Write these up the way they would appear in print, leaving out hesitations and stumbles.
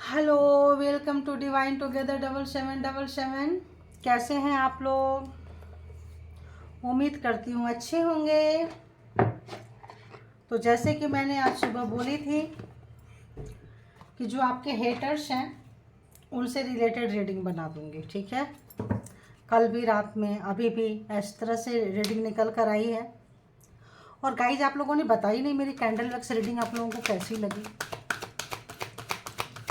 Hello, welcome to divine together 7777। कैसे हैं आप लोग? उम्मीद करती हूँ अच्छे होंगे। तो जैसे कि मैंने आज सुबह बोली थी कि जो आपके हेटर्स हैं उनसे रिलेटेड रीडिंग बना दूंगी, ठीक है। कल भी रात में, अभी भी इस तरह से रीडिंग निकल कर आई है। और गाइज, आप लोगों ने बताई नहीं मेरी कैंडल वैक्स रीडिंग आप लोगों को कैसी लगी।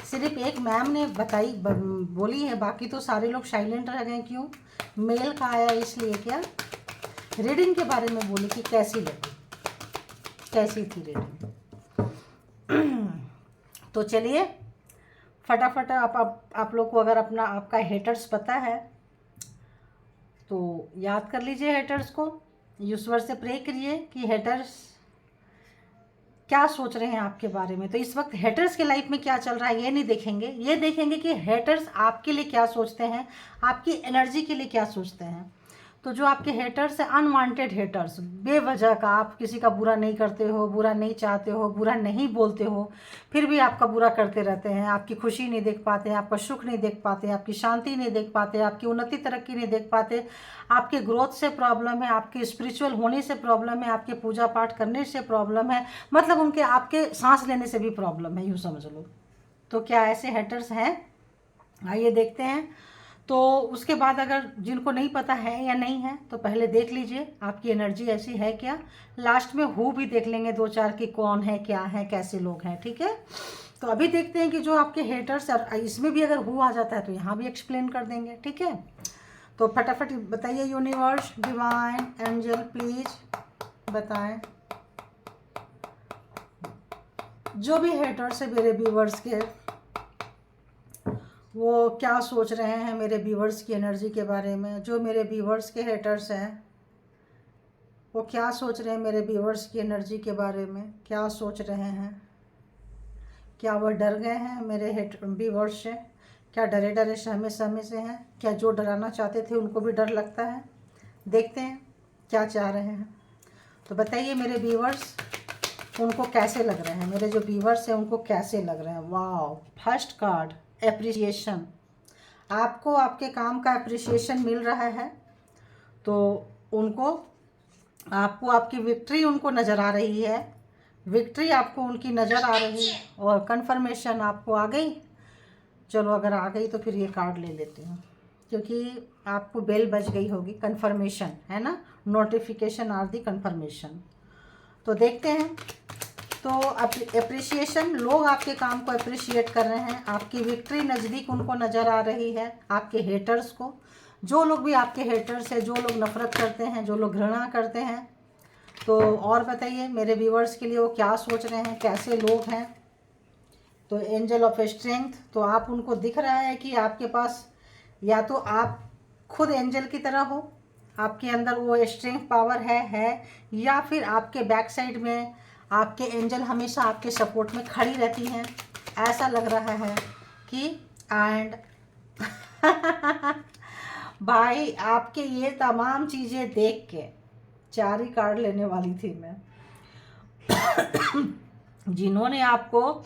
सिर्फ एक मैम ने बताई, बोली है, बाकी तो सारे लोग साइलेंट रह गए। क्यों? मेल का आया इसलिए क्या? रीडिंग के बारे में बोली कि कैसी लगी, कैसी थी रीडिंग। तो चलिए फटाफट आप लोग को अगर अपना आपका हेटर्स पता है तो याद कर लीजिए हेटर्स को। ईश्वर से प्रे करिए कि हेटर्स क्या सोच रहे हैं आपके बारे में। तो इस वक्त हेटर्स के लाइफ में क्या चल रहा है ये नहीं देखेंगे, ये देखेंगे कि हेटर्स आपके लिए क्या सोचते हैं, आपकी एनर्जी के लिए क्या सोचते हैं। तो जो आपके हेटर्स हैं, अनवांटेड हेटर्स, बेवजह का, आप किसी का बुरा नहीं करते हो, बुरा नहीं चाहते हो, बुरा नहीं बोलते हो, फिर भी आपका बुरा करते रहते हैं। आपकी खुशी नहीं देख पाते, आपका सुख नहीं देख पाते, आपकी शांति नहीं देख पाते, आपकी उन्नति तरक्की नहीं देख पाते, आपके ग्रोथ से प्रॉब्लम है, आपके स्पिरिचुअल होने से प्रॉब्लम है, आपके पूजा पाठ करने से प्रॉब्लम है, मतलब उनके आपके सांस लेने से भी प्रॉब्लम है, यूँ समझ लो। तो क्या ऐसे हेटर्स हैं? आइए देखते हैं। तो उसके बाद अगर जिनको नहीं पता है या नहीं है तो पहले देख लीजिए आपकी एनर्जी ऐसी है क्या। लास्ट में हु भी देख लेंगे दो चार कि कौन है, क्या है, कैसे लोग हैं, ठीक है। तो अभी देखते हैं कि जो आपके हेटर्स, इसमें भी अगर हु आ जाता है तो यहाँ भी एक्सप्लेन कर देंगे, ठीक है। तो फटाफट बताइए यूनिवर्स, डिवाइन, एंजल, प्लीज बताएं जो भी हेटर्स है मेरे व्यूवर्स के, वो क्या सोच रहे हैं मेरे व्यूवर्स की एनर्जी के बारे में। जो मेरे व्यूवर्स के हेटर्स हैं वो क्या सोच रहे हैं मेरे व्यूवर्स की एनर्जी के बारे में, क्या सोच रहे हैं। क्या वो डर गए हैं मेरे व्यूवर्स से? क्या डरे डरे सहमे सहमे से हैं? क्या जो डराना चाहते थे उनको भी डर लगता है? देखते हैं क्या चाह रहे हैं। तो बताइए मेरे व्यूवर्स, उनको कैसे लग रहे हैं, मेरे जो व्यूवर्स हैं उनको कैसे लग रहे हैं। वाह, फर्स्ट कार्ड एप्रिसिएशन। आपको आपके काम का एप्रिसिएशन मिल रहा है, तो उनको, आपको आपकी विक्ट्री उनको नज़र आ रही है, विक्ट्री आपको उनकी नज़र आ रही है, और कंफर्मेशन आपको आ गई। चलो अगर आ गई तो फिर ये कार्ड ले लेती हूँ, क्योंकि आपको बेल बज गई होगी। कंफर्मेशन है ना, नोटिफिकेशन आर दी कंफर्मेशन। तो देखते हैं। तो अप्रिसिएशन, लोग आपके काम को अप्रिशिएट कर रहे हैं, आपकी विक्ट्री नज़दीक उनको नज़र आ रही है। आपके हेटर्स को, जो लोग भी आपके हेटर्स हैं, जो लोग नफ़रत करते हैं, जो लोग घृणा करते हैं, तो और बताइए मेरे व्यूवर्स के लिए वो क्या सोच रहे हैं, कैसे लोग हैं। तो एंजल ऑफ स्ट्रेंथ, तो आप उनको दिख रहा है कि आपके पास या तो आप खुद एंजल की तरह हो, आपके अंदर वो स्ट्रेंथ पावर है, या फिर आपके बैक साइड में आपके एंजल हमेशा आपके सपोर्ट में खड़ी रहती हैं, ऐसा लग रहा है कि। एंड भाई, आपके ये तमाम चीज़ें देख के 4 ही कार्ड लेने वाली थी मैं। जिन्होंने आपको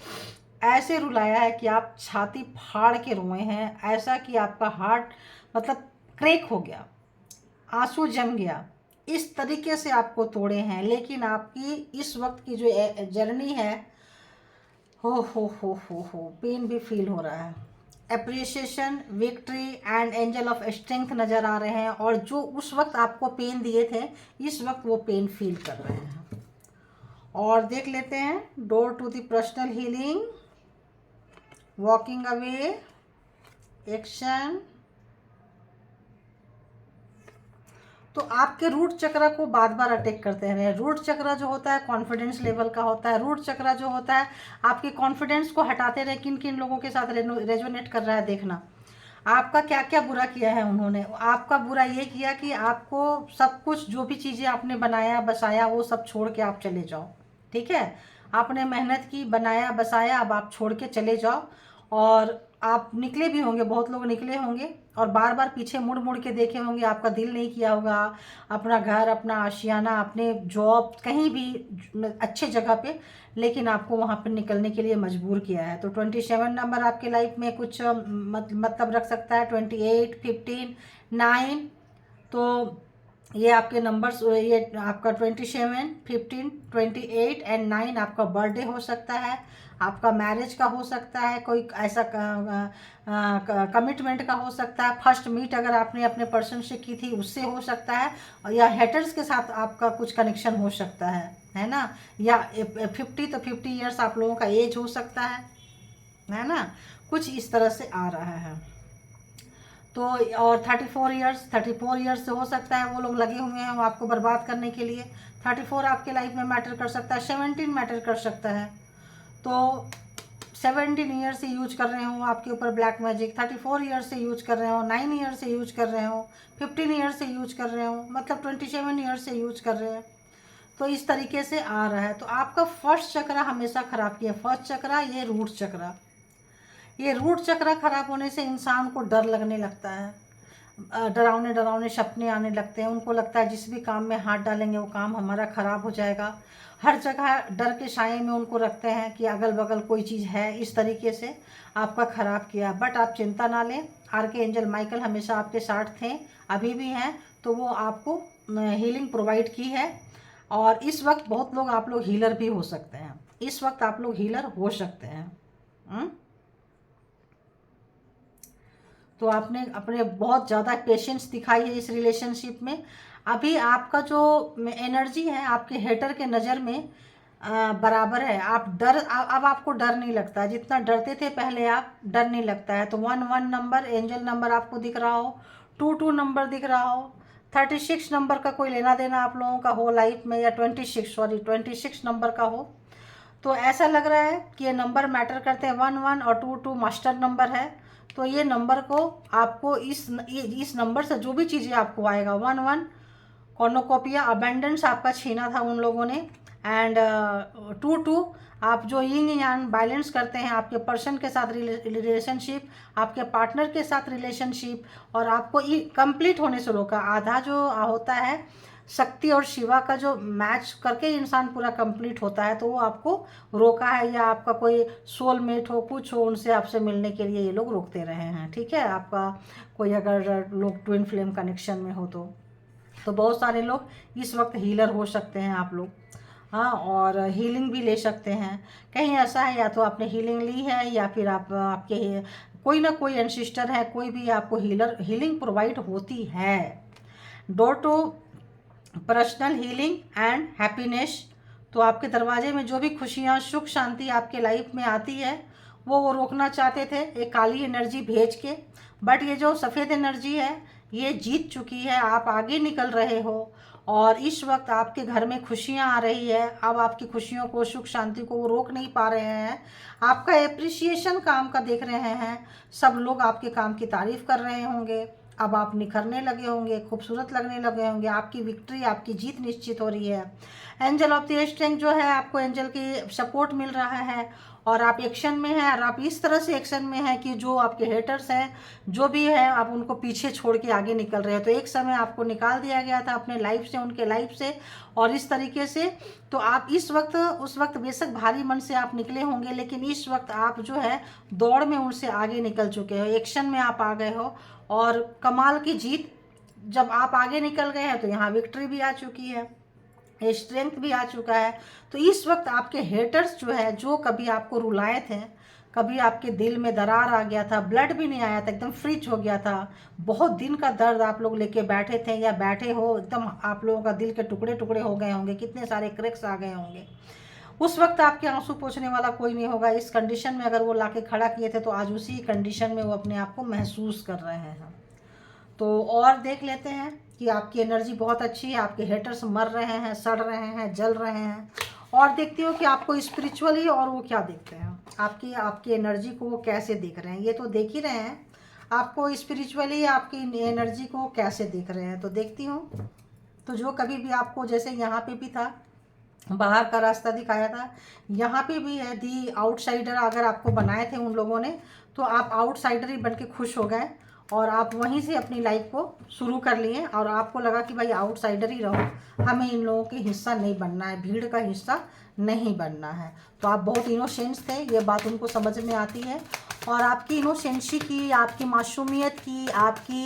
ऐसे रुलाया है कि आप छाती फाड़ के रोए हैं, ऐसा कि आपका हार्ट मतलब क्रेक हो गया, आंसू जम गया, इस तरीके से आपको तोड़े हैं। लेकिन आपकी इस वक्त की जो जर्नी है, हो पेन भी फील हो रहा है। Appreciation, victory and angel of strength नज़र आ रहे हैं, और जो उस वक्त आपको पेन दिए थे इस वक्त वो पेन फील कर रहे हैं। और देख लेते हैं door to the personal healing, walking away, action. तो आपके रूट चक्र को बार बार अटैक करते हैं। रूट चक्र जो होता है कॉन्फिडेंस लेवल का होता है। रूट चक्र जो होता है आपके कॉन्फिडेंस को हटाते रहे। किन किन लोगों के साथ रेजोनेट कर रहा है देखना। आपका क्या क्या बुरा किया है उन्होंने। आपका बुरा ये किया कि आपको सब कुछ, जो भी चीज़ें आपने बनाया बसाया, वो सब छोड़ के आप चले जाओ, ठीक है। आपने मेहनत की, बनाया बसाया, अब आप छोड़ के चले जाओ। और आप निकले भी होंगे, बहुत लोग निकले होंगे, और बार बार पीछे मुड़ मुड़ के देखे होंगे, आपका दिल नहीं किया होगा अपना घर, अपना आशियाना, अपने जॉब, कहीं भी अच्छे जगह पे, लेकिन आपको वहाँ पर निकलने के लिए मजबूर किया है। तो 27 नंबर आपके लाइफ में कुछ मतलब रख सकता है। 28, 15, 9, तो ये आपके नंबर्स, ये आपका 27, 15, 28 एंड 9 आपका बर्थडे हो सकता है, आपका मैरिज का हो सकता है, कोई ऐसा कमिटमेंट का हो सकता है, फर्स्ट मीट अगर आपने अपने पर्सन से की थी उससे हो सकता है, या हेटर्स के साथ आपका कुछ कनेक्शन हो सकता है ना। या 50 तो 50 ईयर्स आप लोगों का एज हो सकता है ना, कुछ इस तरह से आ रहा है। तो और 34 ईयर्स से हो सकता है वो लोग लगे हुए हैं वो आपको बर्बाद करने के लिए। 34 आपके लाइफ में मैटर कर सकता है, 17 मैटर कर सकता है। तो 17 ईयर से यूज कर रहे हो आपके ऊपर ब्लैक मैजिक, 34 ईयर से यूज कर रहे हो, 9 ईयर से यूज कर रहे हो, 15 ईयर से यूज कर रहे हो, मतलब 27 ईयर से यूज कर रहे हैं। तो इस तरीके से आ रहा है। तो आपका फर्स्ट चक्र हमेशा खराब किया। फर्स्ट चक्र ये रूट चक्र, ये रूट चक्र खराब होने से इंसान को डर लगने लगता है, डरावने डरावने सपने आने लगते हैं। उनको लगता है जिस भी काम में हाथ डालेंगे वो काम हमारा खराब हो जाएगा। हर जगह डर के साए में उनको रखते हैं कि अगल बगल कोई चीज़ है, इस तरीके से आपका ख़राब किया। बट आप चिंता ना लें, आर्के एंजल माइकल हमेशा आपके साथ थे, अभी भी हैं। तो वो आपको हीलिंग प्रोवाइड की है। और इस वक्त बहुत लोग, आप लोग हीलर भी हो सकते हैं, इस वक्त आप लोग हीलर हो सकते हैं। तो आपने अपने बहुत ज़्यादा पेशेंस दिखाई है इस रिलेशनशिप में। अभी आपका जो एनर्जी है आपके हेटर के नज़र में बराबर है। आप अब आपको डर नहीं लगता है, जितना डरते थे पहले आप, डर नहीं लगता है। तो 11 नंबर एंजल नंबर आपको दिख रहा हो, 22 नंबर दिख रहा हो, 36 नंबर का कोई लेना देना आप लोगों का हो लाइफ में, या 26 नंबर का हो, तो ऐसा लग रहा है कि ये नंबर मैटर करते हैं। 11 और 22 मास्टर नंबर है। तो ये नंबर को आपको इस नंबर से जो भी चीज़ें आपको आएगा, 11 कॉर्नोकोपिया अबेंडेंस आपका छीना था उन लोगों ने, एंड 22 आप जो यिंग यांग बैलेंस करते हैं, आपके पर्सन के साथ रिलेशनशिप, आपके पार्टनर के साथ रिलेशनशिप, और आपको कंप्लीट होने से रोका। आधा जो होता है शक्ति और शिवा का जो मैच करके इंसान पूरा कंप्लीट होता है, तो वो आपको रोका है, या आपका कोई सोलमेट हो, कुछ हो, उनसे आपसे मिलने के लिए ये लोग रोकते रहे हैं। ठीक है, आपका कोई अगर लोग ट्विन फ्लेम कनेक्शन में हो तो बहुत सारे लोग इस वक्त हीलर हो सकते हैं आप लोग। हाँ, और हीलिंग भी ले सकते हैं। कहीं ऐसा है या तो आपने हीलिंग ली है, या फिर आपके कोई ना कोई एंसिस्टर है, कोई भी आपको हीलिंग प्रोवाइड होती है। Door to personal healing and happiness. तो आपके दरवाजे में जो भी खुशियाँ, सुख, शांति आपके लाइफ में आती है वो रोकना चाहते थे एक काली एनर्जी भेज के। बट ये जो सफ़ेद एनर्जी है ये जीत चुकी है, आप आगे निकल रहे हो, और इस वक्त आपके घर में खुशियाँ आ रही है। अब आपकी खुशियों को, सुख शांति को वो रोक नहीं पा रहे हैं। आपका एप्रिसिएशन काम का देख रहे हैं, सब लोग आपके काम की तारीफ़ कर रहे होंगे। अब आप निखरने लगे होंगे, खूबसूरत लगने लगे होंगे, आपकी विक्ट्री, आपकी जीत निश्चित हो रही है। एंजल ऑफ द स्ट्रेंथ जो है, आपको एंजल की सपोर्ट मिल रहा है, और आप एक्शन में हैं, और आप इस तरह से एक्शन में हैं कि जो आपके हेटर्स हैं, जो भी है, आप उनको पीछे छोड़ के आगे निकल रहे हो। तो एक समय आपको निकाल दिया गया था अपने लाइफ से, उनके लाइफ से, और इस तरीके से तो आप इस वक्त, उस वक्त बेशक भारी मन से आप निकले होंगे, लेकिन इस वक्त आप जो है दौड़ में उनसे आगे निकल चुके हो, एक्शन में आप आ गए हो, और कमाल की जीत। जब आप आगे निकल गए हैं तो यहाँ विक्ट्री भी आ चुकी है, स्ट्रेंथ भी आ चुका है। तो इस वक्त आपके हेटर्स जो है, जो कभी आपको रुलाए थे, कभी आपके दिल में दरार आ गया था, ब्लड भी नहीं आया था, एकदम फ्रिज हो गया था, बहुत दिन का दर्द आप लोग लेके बैठे थे या बैठे हो, एकदम आप लोगों का दिल के टुकड़े टुकड़े हो गए होंगे, कितने सारे क्रैक्स आ गए होंगे। उस वक्त आपके आंसू पोंछने वाला कोई नहीं होगा। इस कंडीशन में अगर वो लाके खड़ा किए थे तो आज उसी कंडीशन में वो अपने आप को महसूस कर रहे हैं। तो और देख लेते हैं कि आपकी एनर्जी बहुत अच्छी है, आपके हेटर्स मर रहे हैं, सड़ रहे हैं, जल रहे हैं। और देखती हूँ कि आपको स्पिरिचुअली और वो क्या देखते हैं, आपकी एनर्जी को वो कैसे देख रहे हैं। ये तो देख ही रहे हैं, आपको स्पिरिचुअली आपकी एनर्जी को कैसे देख रहे हैं, तो देखती हूँ। तो जो कभी भी आपको, जैसे यहाँ पे भी था, बाहर का रास्ता दिखाया था, यहाँ पे भी है दी आउटसाइडर अगर आपको बनाए थे उन लोगों ने, तो आप आउटसाइडर ही बन के खुश हो गए, और आप वहीं से अपनी लाइफ को शुरू कर लिए और आपको लगा कि भाई आउटसाइडर ही रहो, हमें इन लोगों के हिस्सा नहीं बनना है, भीड़ का हिस्सा नहीं बनना है। तो आप बहुत इनोसेंस थे, ये बात उनको समझ में आती है। और आपकी इनोसेंसी की, आपकी मासूमियत की, आपकी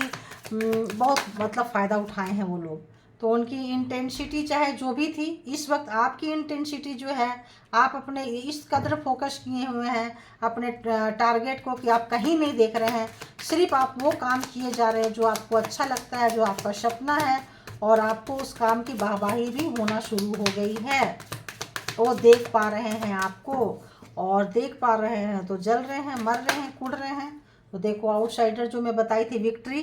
बहुत मतलब फ़ायदा उठाए हैं वो लोग। तो उनकी इंटेंसिटी चाहे जो भी थी, इस वक्त आपकी इंटेंसिटी जो है, आप अपने इस कदर फोकस किए हुए हैं अपने टारगेट को कि आप कहीं नहीं देख रहे हैं, सिर्फ आप वो काम किए जा रहे हैं जो आपको अच्छा लगता है, जो आपका सपना है, और आपको उस काम की वाहवाही भी होना शुरू हो गई है। वो देख पा रहे हैं आपको, और देख पा रहे हैं तो जल रहे हैं, मर रहे हैं, कुड़ रहे हैं। तो देखो आउटसाइडर जो मैं बताई थी विक्ट्री,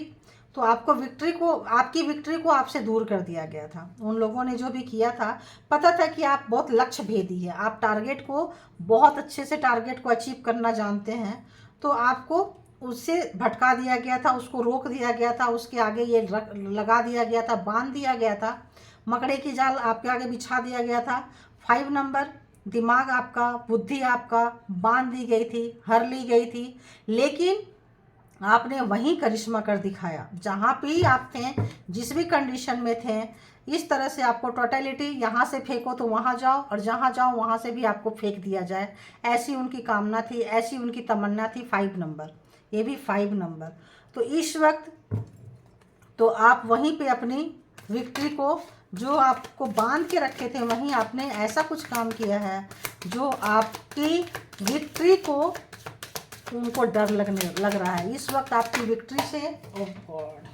तो आपको विक्ट्री को, आपकी विक्ट्री को आपसे दूर कर दिया गया था। उन लोगों ने जो भी किया था, पता था कि आप बहुत लक्ष्य भेदी है, आप टारगेट को बहुत अच्छे से टारगेट को अचीव करना जानते हैं, तो आपको उससे भटका दिया गया था, उसको रोक दिया गया था, उसके आगे ये लगा दिया गया था, बांध दिया गया था, मकड़े की जाल आपके आगे बिछा दिया गया था। 5 नंबर, दिमाग आपका, बुद्धि आपका बांध दी गई थी, हर ली गई थी, लेकिन आपने वहीं करिश्मा कर दिखाया जहाँ पे ही आप थे, जिस भी कंडीशन में थे। इस तरह से आपको टोटलिटी, यहाँ से फेंको तो वहाँ जाओ, और जहाँ जाओ वहाँ से भी आपको फेंक दिया जाए, ऐसी उनकी कामना थी, ऐसी उनकी तमन्ना थी। 5 नंबर, ये भी 5 नंबर। तो इस वक्त तो आप वहीं पे अपनी विक्ट्री को, जो आपको बांध के रखे थे, वहीं आपने ऐसा कुछ काम किया है जो आपकी विक्ट्री को, उनको डर लग रहा है इस वक्त आपकी विक्ट्री से। ओह गॉड,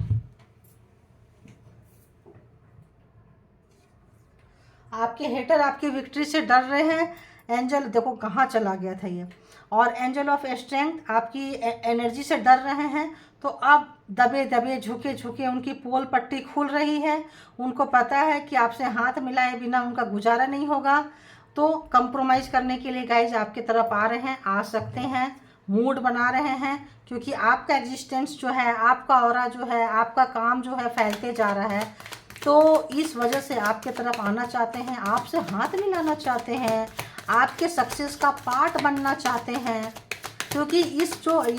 आपके हेटर आपकी विक्ट्री से डर रहे हैं। एंजल देखो कहाँ चला गया था ये, और एंजल ऑफ स्ट्रेंथ आपकी एनर्जी से डर रहे हैं। तो अब दबे दबे, झुके झुके उनकी पोल पट्टी खुल रही है। उनको पता है कि आपसे हाथ मिलाए बिना उनका गुजारा नहीं होगा। तो कंप्रोमाइज़ करने के लिए गाइज आपकी तरफ आ रहे हैं, आ सकते हैं, मूड बना रहे हैं, क्योंकि आपका एग्जिस्टेंस जो है, आपका ऑरा जो है, आपका काम जो है फैलते जा रहा है। तो इस वजह से आपके तरफ आना चाहते हैं, आपसे हाथ मिलाना चाहते हैं, आपके सक्सेस का पार्ट बनना चाहते हैं। क्योंकि ये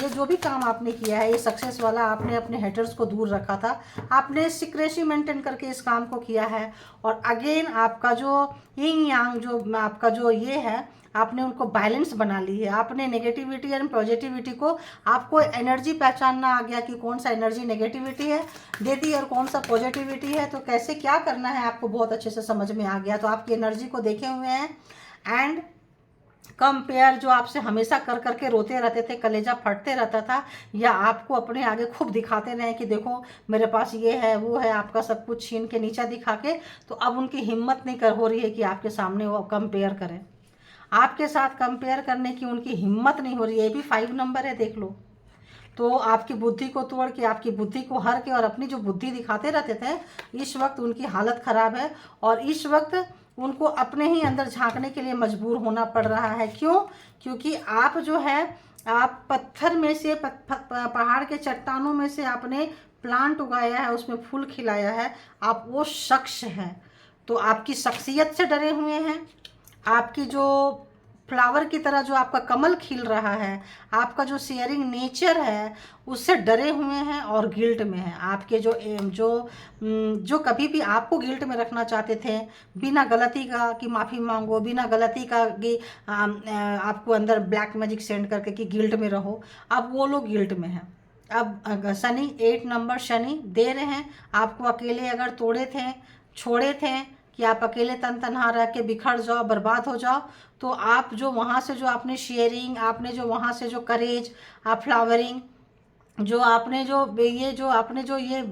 जो भी काम आपने किया है, ये सक्सेस वाला, आपने अपने हेटर्स को दूर रखा था, आपने सीक्रेसी मेंटेन करके इस काम को किया है। और अगेन आपका जो यिंग यांग, जो आपका जो ये है, आपने उनको बैलेंस बना ली है। आपने नेगेटिविटी एंड पॉजिटिविटी को, आपको एनर्जी पहचानना आ गया कि कौन सा एनर्जी नेगेटिविटी है देती है और कौन सा पॉजिटिविटी है। तो कैसे क्या करना है आपको बहुत अच्छे से समझ में आ गया। तो आपकी एनर्जी को देखे हुए हैं। एंड कंपेयर जो आपसे हमेशा कर करके रोते रहते थे, कलेजा फटते रहता था, या आपको अपने आगे खूब दिखाते रहे कि देखो मेरे पास ये है वो है, आपका सब कुछ छीन के नीचा दिखा के, तो अब उनकी हिम्मत नहीं हो रही है कि आपके सामने वो कंपेयर करें। आपके साथ कंपेयर करने की उनकी हिम्मत नहीं हो रही है। ये भी 5 नंबर है, देख लो। तो आपकी बुद्धि को तोड़ के, आपकी बुद्धि को हर के, और अपनी जो बुद्धि दिखाते रहते थे, इस वक्त उनकी हालत ख़राब है। और इस वक्त उनको अपने ही अंदर झांकने के लिए मजबूर होना पड़ रहा है। क्यों? क्योंकि आप जो है, आप पत्थर में से, पहाड़ के चट्टानों में से आपने प्लांट उगाया है, उसमें फूल खिलाया है, आप वो शख्स हैं। तो आपकी शख्सियत से डरे हुए हैं, आपकी जो फ्लावर की तरह जो आपका कमल खिल रहा है, आपका जो शेयरिंग नेचर है, उससे डरे हुए हैं और गिल्ट में हैं। आपके जो कभी भी आपको गिल्ट में रखना चाहते थे, बिना गलती का कि माफ़ी मांगो, बिना गलती का कि आपको अंदर ब्लैक मैजिक सेंड करके कि गिल्ट में रहो, अब वो लोग गिल्ट में हैं। अब शनि, 8 नंबर शनि दे रहे हैं आपको। अकेले अगर तोड़े थे, छोड़े थे कि आप अकेले तन तनहा रह के बिखर जाओ, बर्बाद हो जाओ, तो आप जो वहाँ से जो आपने शेयरिंग, आपने जो वहाँ से जो करेज, आप फ्लावरिंग, जो आपने जो ये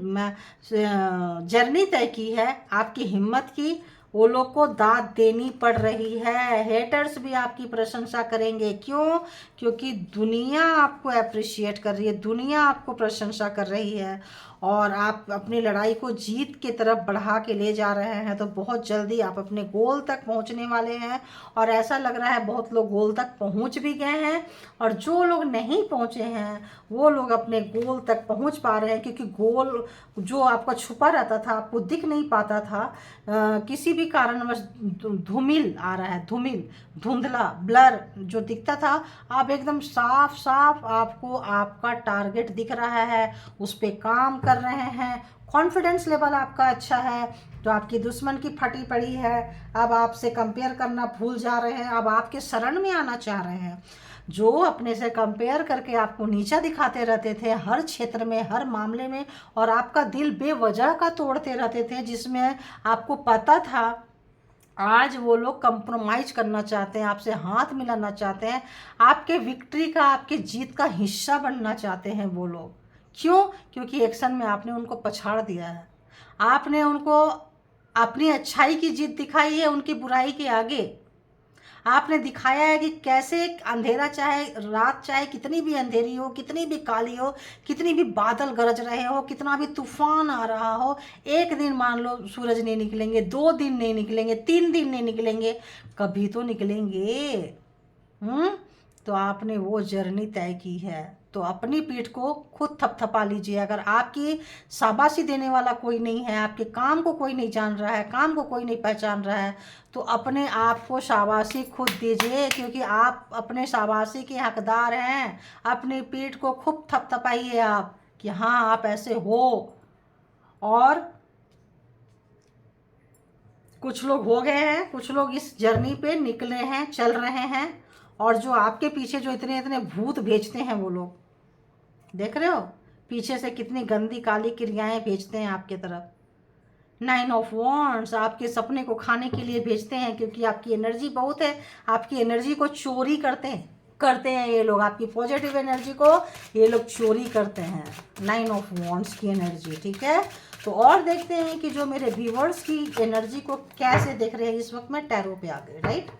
जर्नी तय की है, आपकी हिम्मत की, वो लोग को दाद देनी पड़ रही है। हेटर्स भी आपकी प्रशंसा करेंगे। क्यों? क्योंकि दुनिया आपको अप्रिशिएट कर रही है, दुनिया आपको प्रशंसा कर रही है, और आप अपनी लड़ाई को जीत की तरफ बढ़ा के ले जा रहे हैं। तो बहुत जल्दी आप अपने गोल तक पहुंचने वाले हैं, और ऐसा लग रहा है बहुत लोग गोल तक पहुंच भी गए हैं, और जो लोग नहीं पहुंचे हैं वो लोग अपने गोल तक पहुंच पा रहे हैं। क्योंकि गोल जो आपका छुपा रहता था, आपको दिख नहीं पाता था, किसी भी कारणवश धूमिल आ रहा है, धूमिल, धुंधला, ब्लर जो दिखता था, अब एकदम साफ साफ आपको आपका टारगेट दिख रहा है, उस पर काम कर रहे हैं। कॉन्फिडेंस लेवल आपका अच्छा है। जो आपकी दुश्मन की फटी पड़ी है, अब आपसे कंपेयर करना भूल जा रहे हैं, अब आपके शरण में आना चाह रहे हैं। जो अपने से कंपेयर करके आपको नीचा दिखाते रहते थे हर क्षेत्र में, हर मामले में, और आपका दिल बेवजह का तोड़ते रहते थे, जिसमें आपको पता था आज वो लोग कंप्रोमाइज करना चाहते हैं, आपसे हाथ मिलाना चाहते हैं, आपके विक्ट्री का, आपके जीत का हिस्सा बनना चाहते हैं वो लोग। क्यों? क्योंकि एक्शन में आपने उनको पछाड़ दिया है, आपने उनको अपनी अच्छाई की जीत दिखाई है उनकी बुराई के आगे। आपने दिखाया है कि कैसे अंधेरा, चाहे रात, चाहे कितनी भी अंधेरी हो, कितनी भी काली हो, कितनी भी बादल गरज रहे हो, कितना भी तूफान आ रहा हो, एक दिन मान लो सूरज नहीं निकलेंगे, 2 दिन नहीं निकलेंगे, 3 दिन नहीं निकलेंगे, कभी तो निकलेंगे। तो आपने वो जर्नी तय की है, तो अपनी पीठ को खुद थपथपा लीजिए। अगर आपकी शाबाशी देने वाला कोई नहीं है, आपके काम को कोई नहीं जान रहा है, काम को कोई नहीं पहचान रहा है, तो अपने आप को शाबाशी खुद दीजिए, क्योंकि आप अपने शाबाशी के हकदार हैं। अपनी पीठ को खूब थपथपाइए आप कि हाँ आप ऐसे हो। और कुछ लोग हो गए हैं, कुछ लोग इस जर्नी पे निकले हैं, चल रहे हैं, और जो आपके पीछे जो इतने इतने भूत भेजते हैं वो लोग, देख रहे हो पीछे से कितनी गंदी काली क्रियाएं भेजते हैं आपके तरफ। 9 ऑफ वॉन्ड्स आपके सपने को खाने के लिए भेजते हैं, क्योंकि आपकी एनर्जी बहुत है, आपकी एनर्जी को चोरी करते हैं ये लोग, आपकी पॉजिटिव एनर्जी को ये लोग चोरी करते हैं। 9 ऑफ वॉन्ड्स की एनर्जी, ठीक है। तो और देखते हैं कि जो मेरे व्यूअर्स की एनर्जी को कैसे देख रहे हैं इस वक्त। मैं टैरो पे आ गई, राइट।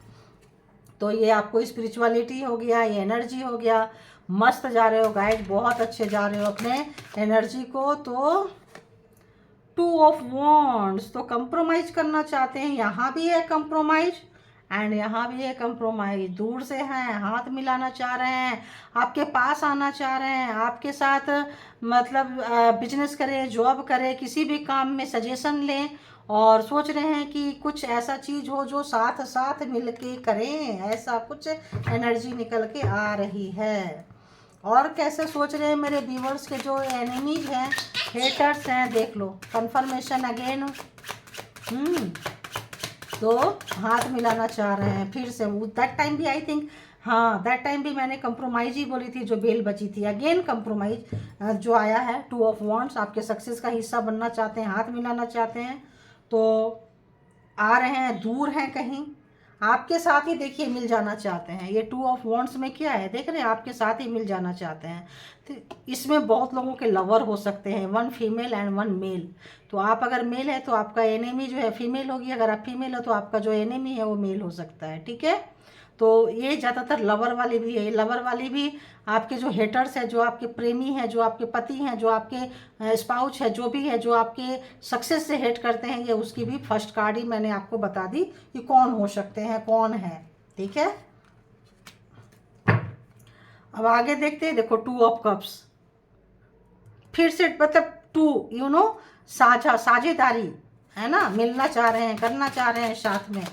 तो ये आपको स्पिरिचुअलिटी हो गया, ये एनर्जी हो गया, मस्त जा रहे हो गाइड, बहुत अच्छे जा रहे हो अपने एनर्जी को। तो 2 ऑफ वॉन्ड्स, तो कंप्रोमाइज करना चाहते हैं, यहाँ भी है कंप्रोमाइज एंड यहाँ भी है कंप्रोमाइज। दूर से हैं, हाथ मिलाना चाह रहे हैं, आपके पास आना चाह रहे हैं, आपके साथ मतलब बिजनेस करें, जॉब करें, किसी भी काम में सजेशन लें, और सोच रहे हैं कि कुछ ऐसा चीज़ हो जो साथ साथ मिल के करें, ऐसा कुछ एनर्जी निकल के आ रही है। और कैसे सोच रहे हैं मेरे व्यूवर्स के जो एनिमीज हैं, हेटर्स हैं, देख लो कंफर्मेशन अगेन। तो हाथ मिलाना चाह रहे हैं फिर से। दैट टाइम भी आई थिंक, हाँ दैट टाइम भी मैंने कंप्रोमाइज ही बोली थी, जो बेल बची थी। अगेन कंप्रोमाइज जो आया है, 2 ऑफ वॉन्ड्स, आपके सक्सेस का हिस्सा बनना चाहते हैं, हाथ मिलाना चाहते हैं, तो आ रहे हैं, दूर हैं कहीं, आपके साथ ही देखिए मिल जाना चाहते हैं। ये 2 ऑफ वॉन्ड्स में क्या है, देख रहे हैं, आपके साथ ही मिल जाना चाहते हैं। तो इसमें बहुत लोगों के लवर हो सकते हैं, 1 फीमेल एंड 1 मेल। तो आप अगर मेल है तो आपका एनिमी जो है फीमेल होगी, अगर आप फीमेल हो तो आपका जो एनिमी है वो मेल हो सकता है, ठीक है। तो ये ज़्यादातर लवर वाली भी है, लवर वाली भी आपके जो हेटर्स है, जो आपके प्रेमी हैं, जो आपके पति हैं, जो आपके स्पाउस है, जो भी है, जो आपके सक्सेस से हेट करते हैं, ये उसकी भी फर्स्ट कार्ड ही मैंने आपको बता दी कि कौन हो सकते हैं, कौन है, ठीक है। अब आगे देखते हैं, देखो 2 ऑफ कप्स, फिर से मतलब 2 साझेदारी है ना, मिलना चाह रहे हैं, करना चाह रहे हैं साथ में।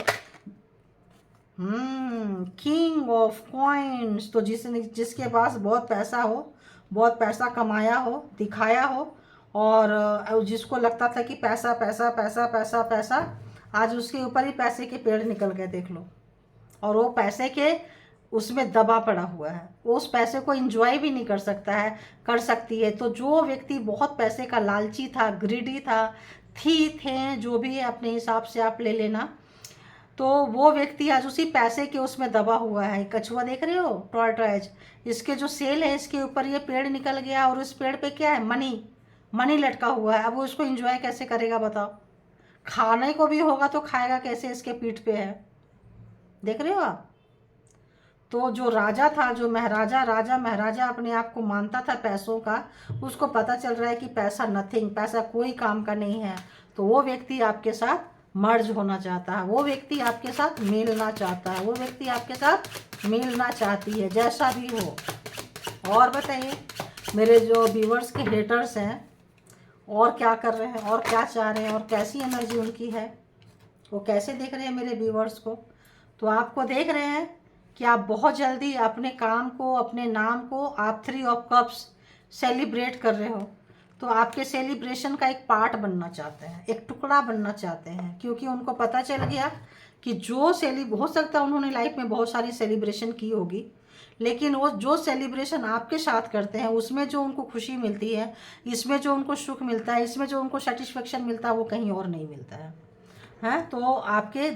किंग ऑफ कॉइन्स, तो जिसके पास बहुत पैसा हो, बहुत पैसा कमाया हो, दिखाया हो, और जिसको लगता था कि पैसा पैसा पैसा पैसा पैसा, आज उसके ऊपर ही पैसे के पेड़ निकल गए, देख लो। और वो पैसे के उसमें दबा पड़ा हुआ है, वो उस पैसे को एंजॉय भी नहीं कर सकता है, कर सकती है। तो जो व्यक्ति बहुत पैसे का लालची था, ग्रीडी था, थे जो भी है, अपने हिसाब से आप ले लेना, तो वो व्यक्ति आज उसी पैसे के उसमें दबा हुआ है। कछुआ देख रहे हो, टॉर्टोइज, इसके जो सेल है इसके ऊपर ये पेड़ निकल गया, और उस पेड़ पे क्या है, मनी लटका हुआ है। अब वो उसको एंजॉय कैसे करेगा बताओ, खाने को भी होगा तो खाएगा कैसे, इसके पीठ पे है, देख रहे हो आप। तो जो राजा था, जो राजा महाराजा अपने आप को मानता था पैसों का, उसको पता चल रहा है कि पैसा नथिंग, पैसा कोई काम का नहीं है। तो वो व्यक्ति आपके साथ मर्ज होना चाहता है, वो व्यक्ति आपके साथ मिलना चाहता है, वो व्यक्ति आपके साथ मिलना चाहती है, जैसा भी हो। और बताइए मेरे जो व्यूवर्स के हेटर्स हैं, और क्या कर रहे हैं, और क्या चाह रहे हैं, और कैसी एनर्जी उनकी है, वो कैसे देख रहे हैं मेरे व्यूवर्स को? तो आपको देख रहे हैं कि आप बहुत जल्दी अपने काम को, अपने नाम को आप 3 ऑफ कप्स सेलिब्रेट कर रहे हो। तो आपके सेलिब्रेशन का एक पार्ट बनना चाहते हैं, एक टुकड़ा बनना चाहते हैं, क्योंकि उनको पता चल गया कि जो हो सकता है उन्होंने लाइफ में बहुत सारी सेलिब्रेशन की होगी, लेकिन वो जो सेलिब्रेशन आपके साथ करते हैं उसमें जो उनको खुशी मिलती है, इसमें जो उनको सुख मिलता है, इसमें जो उनको सेटिस्फेक्शन मिलता है, वो कहीं और नहीं मिलता है। हैं तो आपके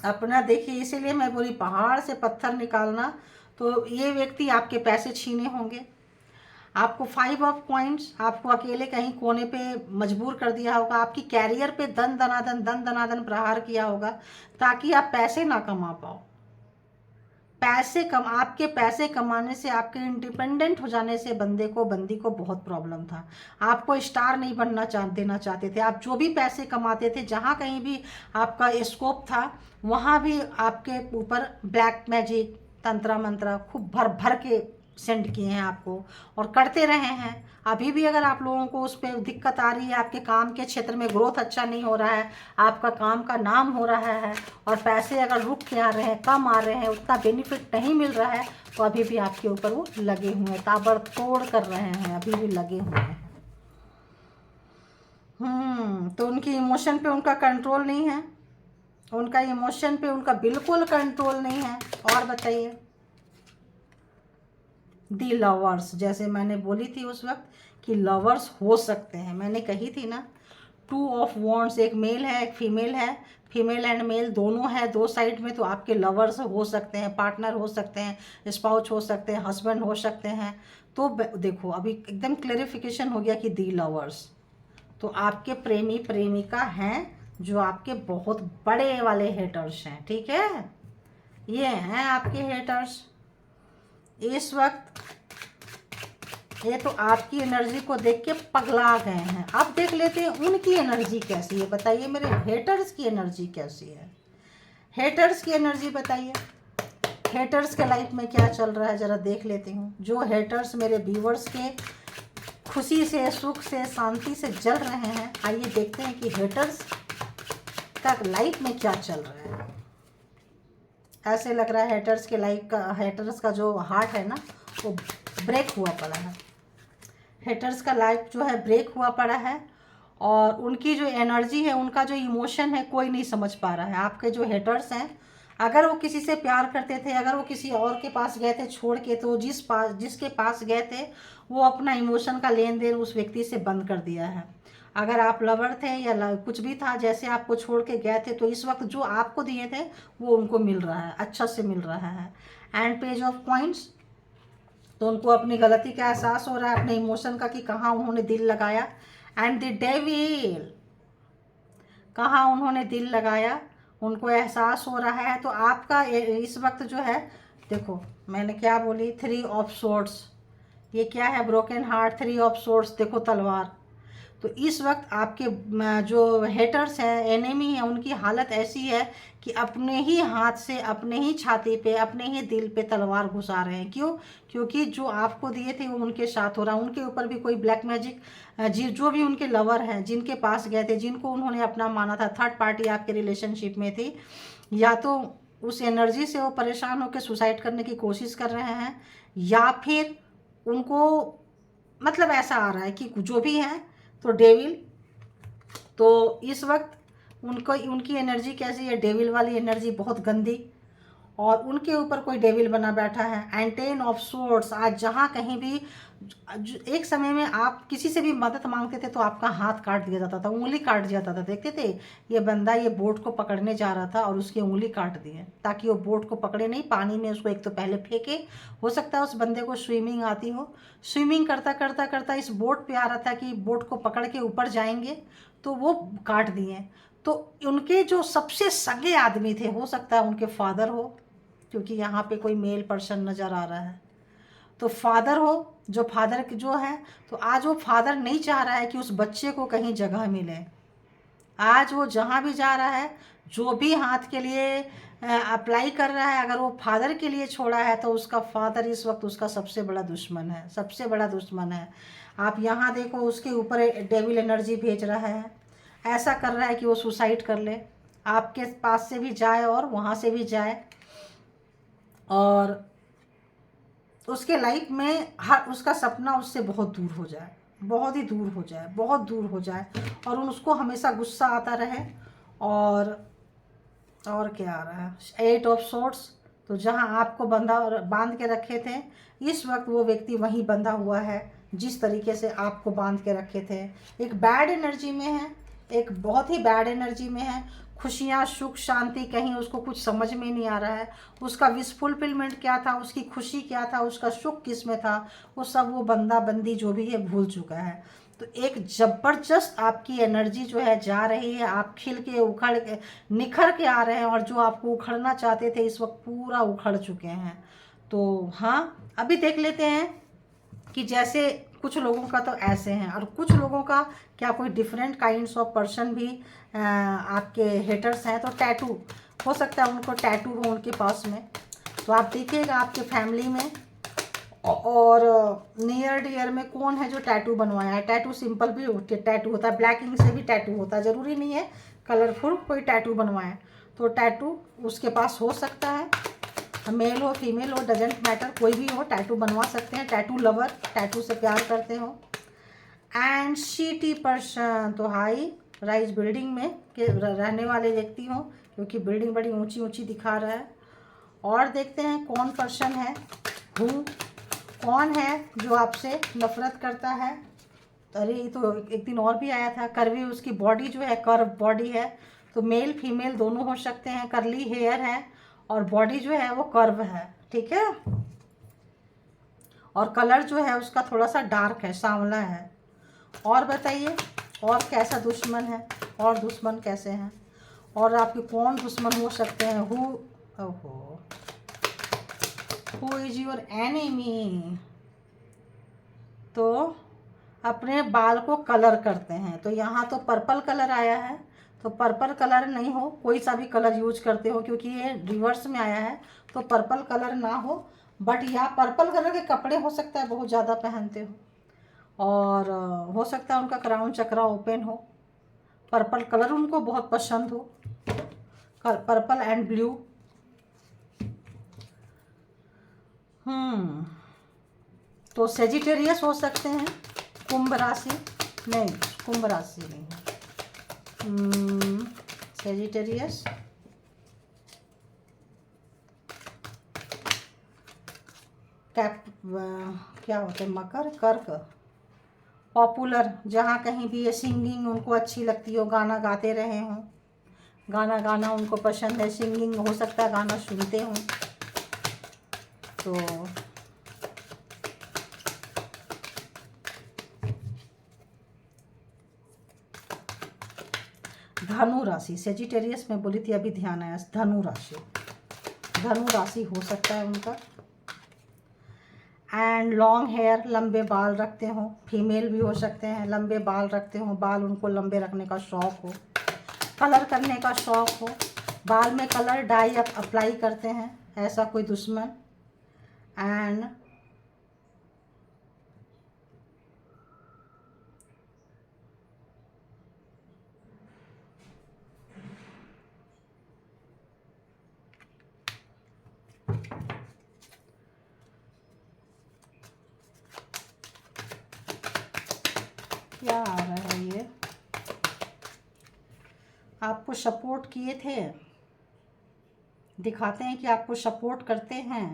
अपना देखिए, इसीलिए मैं बोली पहाड़ से पत्थर निकालना। तो ये व्यक्ति आपके पैसे छीने होंगे, आपको 5 ऑफ पॉइंट्स, आपको अकेले कहीं कोने पे मजबूर कर दिया होगा, आपकी कैरियर पे दन दनादन प्रहार किया होगा ताकि आप पैसे ना कमा पाओ। आपके पैसे कमाने से, आपके इंडिपेंडेंट हो जाने से बंदी को बहुत प्रॉब्लम था। आपको स्टार नहीं बनना देना चाहते थे। आप जो भी पैसे कमाते थे, जहाँ कहीं भी आपका स्कोप था, वहाँ भी आपके ऊपर ब्लैक मैजिक, तंत्रा मंत्रा खूब भर भर के सेंड किए हैं आपको, और करते रहे हैं। अभी भी अगर आप लोगों को उस पर दिक्कत आ रही है, आपके काम के क्षेत्र में ग्रोथ अच्छा नहीं हो रहा है, आपका काम का नाम हो रहा है, और पैसे अगर रुक के आ रहे हैं, कम आ रहे हैं, उतना बेनिफिट नहीं मिल रहा है, तो अभी भी आपके ऊपर वो लगे हुए हैं, ताबड़तोड़ कर रहे हैं, अभी भी लगे हुए हैं। तो उनकी इमोशन पे उनका कंट्रोल नहीं है, उनका इमोशन पे उनका बिल्कुल कंट्रोल नहीं है। और बताइए, दी लवर्स, जैसे मैंने बोली थी उस वक्त कि लवर्स हो सकते हैं, मैंने कही थी ना। 2 ऑफ वॉन्ड्स, एक मेल है एक फीमेल है, फीमेल एंड मेल दोनों है, 2 साइड में। तो आपके लवर्स हो सकते हैं, पार्टनर हो सकते हैं, स्पाउस हो सकते हैं, हस्बैंड हो सकते हैं। तो देखो अभी एकदम क्लेरिफिकेशन हो गया कि दी लवर्स, तो आपके प्रेमी प्रेमिका हैं जो आपके बहुत बड़े वाले हेटर्स हैं, ठीक है। ये हैं आपके हेटर्स इस वक्त। ये तो आपकी एनर्जी को देख के पगला गए हैं। अब देख लेते हैं उनकी एनर्जी कैसी है। बताइए मेरे हेटर्स की एनर्जी कैसी है, हेटर्स की एनर्जी बताइए। हेटर्स के लाइफ में क्या चल रहा है जरा देख लेती हूँ। जो हेटर्स मेरे व्यूवर्स के खुशी से, सुख से, शांति से जल रहे हैं, आइए देखते हैं कि हेटर्स का लाइफ में क्या चल रहा है। ऐसे लग रहा है हेटर्स के लाइफ का, हेटर्स का जो हार्ट है ना वो ब्रेक हुआ पड़ा है। हेटर्स का लाइफ जो है ब्रेक हुआ पड़ा है, और उनकी जो एनर्जी है, उनका जो इमोशन है, कोई नहीं समझ पा रहा है। आपके जो हेटर्स हैं, अगर वो किसी से प्यार करते थे, अगर वो किसी और के पास गए थे छोड़ के, तो जिसके पास गए थे वो अपना इमोशन का लेन देन उस व्यक्ति से बंद कर दिया है। अगर आप लवर थे या कुछ भी था, जैसे आपको छोड़ के गए थे, तो इस वक्त जो आपको दिए थे वो उनको मिल रहा है, अच्छा से मिल रहा है। एंड पेज ऑफ पॉइंट्स, तो उनको अपनी गलती का एहसास हो रहा है, अपने इमोशन का, कि कहाँ उन्होंने दिल लगाया। एंड द डेविल, कहाँ उन्होंने दिल लगाया, उनको एहसास हो रहा है। तो आपका इस वक्त जो है, देखो मैंने क्या बोली, 3 ऑफ सोर्ड्स, ये क्या है, ब्रोकन हार्ट, 3 ऑफ सोर्ड्स, देखो तलवार। तो इस वक्त आपके जो हेटर्स हैं, एनिमी हैं, उनकी हालत ऐसी है कि अपने ही हाथ से, अपने ही छाती पे, अपने ही दिल पे तलवार घुसा रहे हैं। क्यों? क्योंकि जो आपको दिए थे वो उनके साथ हो रहा है। उनके ऊपर भी कोई ब्लैक मैजिक, जो भी उनके लवर हैं, जिनके पास गए थे, जिनको उन्होंने अपना माना था, थर्ड पार्टी आपके रिलेशनशिप में थी, या तो उस एनर्जी से वो परेशान होकर सुसाइड करने की कोशिश कर रहे हैं, या फिर उनको मतलब ऐसा आ रहा है कि जो भी है तो डेविल। तो इस वक्त उनको, उनकी एनर्जी कैसी है, डेविल वाली एनर्जी, बहुत गंदी, और उनके ऊपर कोई डेविल बना बैठा है। एंड 10 ऑफ सोर्ड्स, आज जहाँ कहीं भी एक समय में आप किसी से भी मदद मांगते थे तो आपका हाथ काट दिया जाता था, उंगली काट दिया जाता था। देखते थे ये बंदा ये बोट को पकड़ने जा रहा था और उसकी उंगली काट दी है, ताकि वो बोट को पकड़े नहीं, पानी में उसको एक तो पहले फेंके। हो सकता है उस बंदे को स्विमिंग आती हो, स्विमिंग करता करता करता इस बोट पे आ रहा था कि बोट को पकड़ के ऊपर जाएंगे, तो वो काट दिए। तो उनके जो सबसे सगे आदमी थे, हो सकता है उनके फादर हो, क्योंकि यहाँ पे कोई मेल पर्सन नज़र आ रहा है, तो फादर हो, जो फादर जो है, तो आज वो फादर नहीं चाह रहा है कि उस बच्चे को कहीं जगह मिले। आज वो जहाँ भी जा रहा है, जो भी हाथ के लिए अप्लाई कर रहा है, अगर वो फादर के लिए छोड़ा है, तो उसका फादर इस वक्त उसका सबसे बड़ा दुश्मन है, सबसे बड़ा दुश्मन है। आप यहाँ देखो, उसके ऊपर डेविल एनर्जी भेज रहा है, ऐसा कर रहा है कि वो सुसाइड कर ले। आपके पास से भी जाए और वहाँ से भी जाए, और उसके लाइफ में हर उसका सपना उससे बहुत दूर हो जाए, बहुत ही दूर हो जाए, बहुत दूर हो जाए, और उसको हमेशा गुस्सा आता रहे। और क्या आ रहा है, 8 ऑफ सोर्ट्स। तो जहाँ आपको बांध के रखे थे, इस वक्त वो व्यक्ति वहीं बंधा हुआ है जिस तरीके से आपको बांध के रखे थे। एक बैड एनर्जी में है, एक बहुत ही बैड एनर्जी में है। खुशियाँ, सुख, शांति, कहीं उसको कुछ समझ में नहीं आ रहा है। उसका विश फुलफिलमेंट क्या था, उसकी खुशी क्या था, उसका सुख किस में था, वो सब वो बंदा बंदी जो भी है भूल चुका है। तो एक ज़बरदस्त आपकी एनर्जी जो है जा रही है, आप खिल के उखड़ के निखर के आ रहे हैं, और जो आपको उखड़ना चाहते थे इस वक्त पूरा उखड़ चुके हैं। तो हाँ, अभी देख लेते हैं कि जैसे कुछ लोगों का तो ऐसे हैं, और कुछ लोगों का क्या कोई डिफरेंट काइंड्स ऑफ पर्सन भी आपके हेटर्स हैं। तो टैटू हो सकता है, उनको टैटू हो उनके पास में। तो आप देखिएगा आपके फैमिली में और नियर डियर में कौन है जो टैटू बनवाया है। टैटू सिंपल भी टैटू होता है, ब्लैक इंक से भी टैटू होता है, ज़रूरी नहीं है कलरफुल कोई टैटू बनवाए। तो टैटू उसके पास हो सकता है, मेल हो फीमेल हो डजेंट मैटर, कोई भी हो टैटू बनवा सकते हैं। टैटू लवर, टैटू से प्यार करते हो। एंड शीटी पर्सन, तो हाई राइज बिल्डिंग में के रहने वाले व्यक्ति हो, क्योंकि बिल्डिंग बड़ी ऊंची ऊंची दिखा रहा है। और देखते हैं कौन पर्सन है, कौन है जो आपसे नफरत करता है। अरे ये तो एक दिन और भी आया था, कर्वी, उसकी बॉडी जो है कर्व बॉडी है। तो मेल फीमेल दोनों हो सकते हैं, करली हेयर है और बॉडी जो है वो कर्व है, ठीक है। और कलर जो है उसका थोड़ा सा डार्क है, सांवला है। और बताइए और कैसा दुश्मन है, और दुश्मन कैसे हैं, और आपके कौन दुश्मन हो सकते हैं। Who is your enemy. तो अपने बाल को कलर करते हैं। तो यहाँ तो पर्पल कलर आया है, तो पर्पल कलर नहीं हो, कोई सा भी कलर यूज करते हो, क्योंकि ये रिवर्स में आया है। तो पर्पल कलर ना हो, बट या पर्पल कलर के कपड़े हो सकता है बहुत ज़्यादा पहनते हो, और हो सकता है उनका क्राउन चक्रा ओपन हो, पर्पल कलर उनको बहुत पसंद हो, पर्पल एंड ब्लू। तो सेजिटेरियस हो सकते हैं, कुंभ राशि नहीं, कुंभ राशि नहीं है, सेजिटेरियस। क्या होते हैं, मकर, कर्क। पॉपुलर, जहाँ कहीं भी ये सिंगिंग उनको अच्छी लगती हो, गाना गाते रहे हों, गाना गाना उनको पसंद है, सिंगिंग हो सकता है गाना सुनते हों। तो धनु राशि, सेजिटेरियस में बोली थी अभी ध्यान आया, धनु राशि, धनु राशि हो सकता है उनका। एंड लॉन्ग हेयर, लंबे बाल रखते हो, फीमेल भी हो सकते हैं, लंबे बाल रखते हो, बाल उनको लंबे रखने का शौक़ हो, कलर करने का शौक़ हो, बाल में कलर डाई अप्लाई करते हैं, ऐसा कोई दुश्मन। एंड क्या आ रहा है, ये आपको सपोर्ट किए थे, दिखाते हैं कि आपको सपोर्ट करते हैं।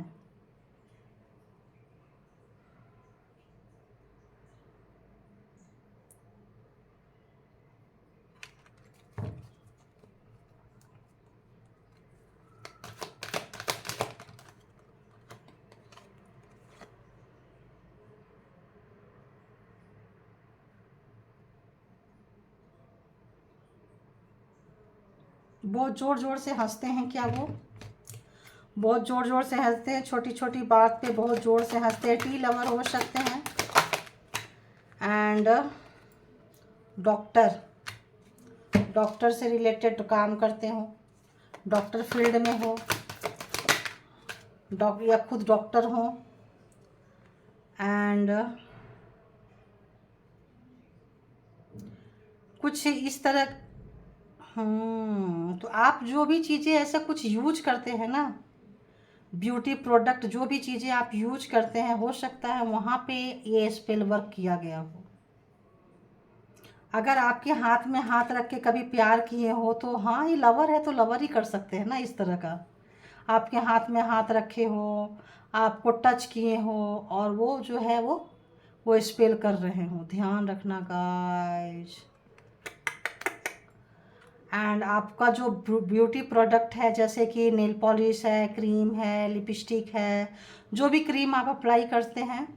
बहुत ज़ोर ज़ोर से हंसते हैं क्या वो, बहुत ज़ोर ज़ोर से हंसते हैं, छोटी छोटी बात पे बहुत ज़ोर से हंसते हैं। टी लवर हो सकते हैं। एंड डॉक्टर, डॉक्टर से रिलेटेड काम करते हो, डॉक्टर फील्ड में हो, या खुद डॉक्टर हो। एंड कुछ इस तरह तो आप जो भी चीज़ें ऐसा कुछ यूज करते हैं ना, ब्यूटी प्रोडक्ट जो भी चीज़ें आप यूज करते हैं, हो सकता है वहाँ पे ये स्पेल वर्क किया गया हो। अगर आपके हाथ में हाथ रख के कभी प्यार किए हो तो हाँ, ये लवर है तो लवर ही कर सकते हैं ना इस तरह का। आपके हाथ में हाथ रखे हो, आपको टच किए हो और वो जो है वो स्पेल कर रहे हो, ध्यान रखना गाइस। एंड आपका जो ब्यूटी प्रोडक्ट है, जैसे कि नेल पॉलिश है, क्रीम है, लिपस्टिक है, जो भी क्रीम आप अप्लाई करते हैं,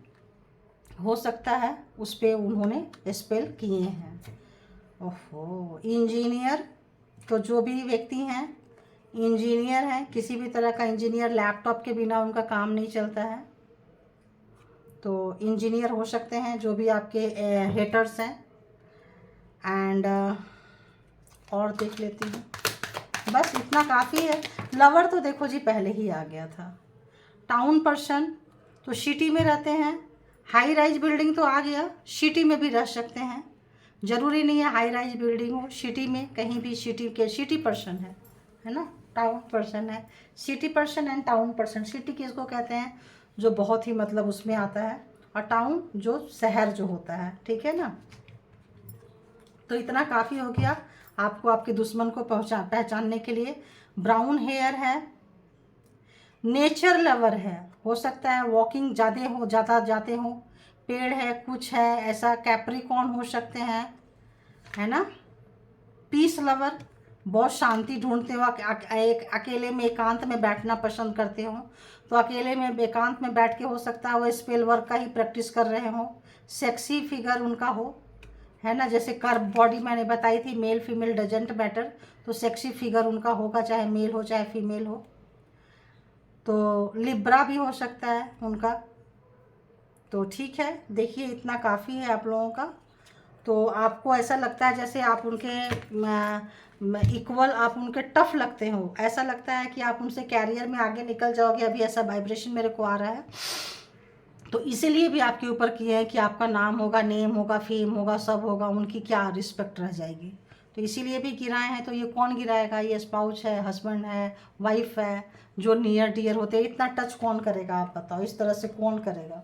हो सकता है उस पर उन्होंने स्पेल किए हैं। ओहो, इंजीनियर, तो जो भी व्यक्ति हैं इंजीनियर हैं, किसी भी तरह का इंजीनियर, लैपटॉप के बिना उनका काम नहीं चलता है, तो इंजीनियर हो सकते हैं जो भी आपके हेटर्स हैं। एंड और देख लेती हूँ, बस इतना काफ़ी है। लवर तो देखो जी पहले ही आ गया था। टाउन पर्सन तो सिटी में रहते हैं, हाई राइज बिल्डिंग तो आ गया, सिटी में भी रह सकते हैं, ज़रूरी नहीं है हाई राइज बिल्डिंग हो, सिटी में कहीं भी सिटी पर्सन है ना, टाउन पर्सन है। City person and town person, city किसको कहते हैं जो बहुत ही मतलब उसमें आता है, और टाउन जो शहर जो होता है, ठीक है ना। तो इतना काफ़ी हो गया आपको आपके दुश्मन को पहचानने के लिए। ब्राउन हेयर है, नेचर लवर है, हो सकता है वॉकिंग ज़्यादा जाते हो, पेड़ है, कुछ है ऐसा, कैप्रिकॉर्न हो सकते हैं, है ना। पीस लवर, बहुत शांति ढूंढते हो, एक अकेले में एकांत में बैठना पसंद करते हो, तो अकेले में एकांत में बैठ के हो सकता है वो स्पेल वर्क का ही प्रैक्टिस कर रहे हो। सेक्सी फिगर उनका हो, है ना, जैसे कर्व बॉडी मैंने बताई थी, मेल फीमेल डजेंट मैटर, तो सेक्सी फिगर उनका होगा, चाहे मेल हो चाहे फीमेल हो। तो लिब्रा भी हो सकता है उनका। तो ठीक है, देखिए इतना काफ़ी है आप लोगों का। तो आपको ऐसा लगता है जैसे आप उनके इक्वल, आप उनके टफ लगते हो, ऐसा लगता है कि आप उनसे कैरियर में आगे निकल जाओगे, अभी ऐसा वाइब्रेशन मेरे को आ रहा है। तो इसीलिए भी आपके ऊपर किए हैं कि आपका नाम होगा, नेम होगा, फेम होगा, सब होगा, उनकी क्या रिस्पेक्ट रह जाएगी, तो इसीलिए भी गिराए हैं। तो ये कौन गिराएगा, ये स्पाउस है, हस्बैंड है, वाइफ है, जो नियर डियर होते हैं। इतना टच कौन करेगा आप बताओ, इस तरह से कौन करेगा।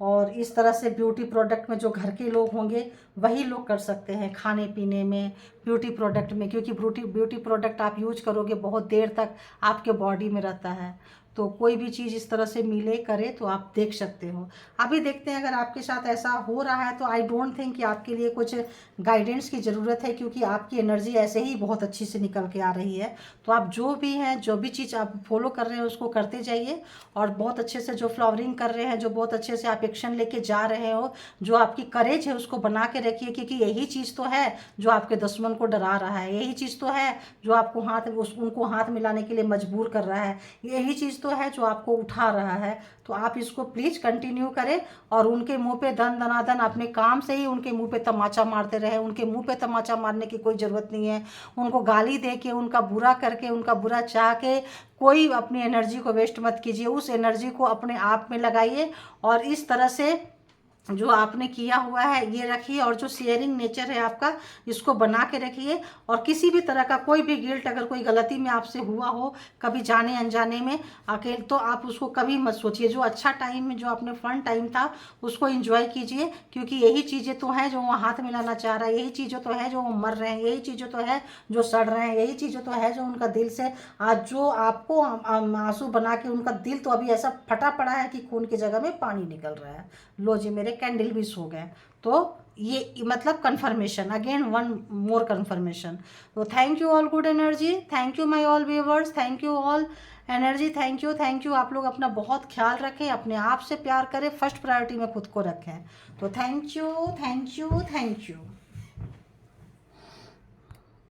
और इस तरह से ब्यूटी प्रोडक्ट में जो घर के लोग होंगे वही लोग कर सकते हैं, खाने पीने में, ब्यूटी प्रोडक्ट में, क्योंकि ब्यूटी प्रोडक्ट आप यूज करोगे बहुत देर तक आपके बॉडी में रहता है, तो कोई भी चीज़ इस तरह से मिले करे तो आप देख सकते हो। अभी देखते हैं अगर आपके साथ ऐसा हो रहा है तो आई डोंट थिंक कि आपके लिए कुछ गाइडेंस की ज़रूरत है, क्योंकि आपकी एनर्जी ऐसे ही बहुत अच्छी से निकल के आ रही है। तो आप जो भी हैं, जो भी चीज़ आप फॉलो कर रहे हैं उसको करते जाइए, और बहुत अच्छे से जो फ्लावरिंग कर रहे हैं, जो बहुत अच्छे से आप एक्शन लेके जा रहे हो, जो आपकी करेज है उसको बना के रखिए, क्योंकि यही चीज़ तो है जो आपके दुश्मन को डरा रहा है, यही चीज़ तो है जो आपको उनको हाथ मिलाने के लिए मजबूर कर रहा है, यही चीज़ तो है जो आपको उठा रहा है। तो आप इसको प्लीज़ कंटिन्यू करें, और उनके मुंह पे धन धनाधन, अपने काम से ही उनके मुंह पे तमाचा मारते रहे। उनके मुंह पे तमाचा मारने की कोई ज़रूरत नहीं है, उनको गाली दे के, उनका बुरा करके, उनका बुरा चाह के कोई अपनी एनर्जी को वेस्ट मत कीजिए। उस एनर्जी को अपने आप में लगाइए, और इस तरह से जो आपने किया हुआ है ये रखिए, और जो शेयरिंग नेचर है आपका इसको बना के रखिए। और किसी भी तरह का कोई भी गिल्ट अगर कोई गलती में आपसे हुआ हो कभी जाने अनजाने में अकेले, तो आप उसको कभी मत सोचिए। जो अच्छा टाइम में, जो अपने फन टाइम था उसको एंजॉय कीजिए, क्योंकि यही चीज़ें तो हैं जो वो हाथ मिलाना चाह रहा है, यही चीज़ें तो है जो वो मर रहे हैं, यही चीज़ें तो है जो सड़ रहे हैं, यही चीज़ें तो है जो उनका दिल से आज जो आपको आंसू बना के, उनका दिल तो अभी ऐसा फटा पड़ा है कि खून की जगह में पानी निकल रहा है। लो जी, मेरे कैंडल भी सो गए। तो ये मतलब confirmation, again one more confirmation. तो thank you all good energy, thank you my all viewers, thank you all energy, thank you. आप लोग अपना बहुत ख्याल रखें, अपने आप से प्यार करें, फर्स्ट प्रायोरिटी में खुद को रखें। तो thank you, thank you, thank you.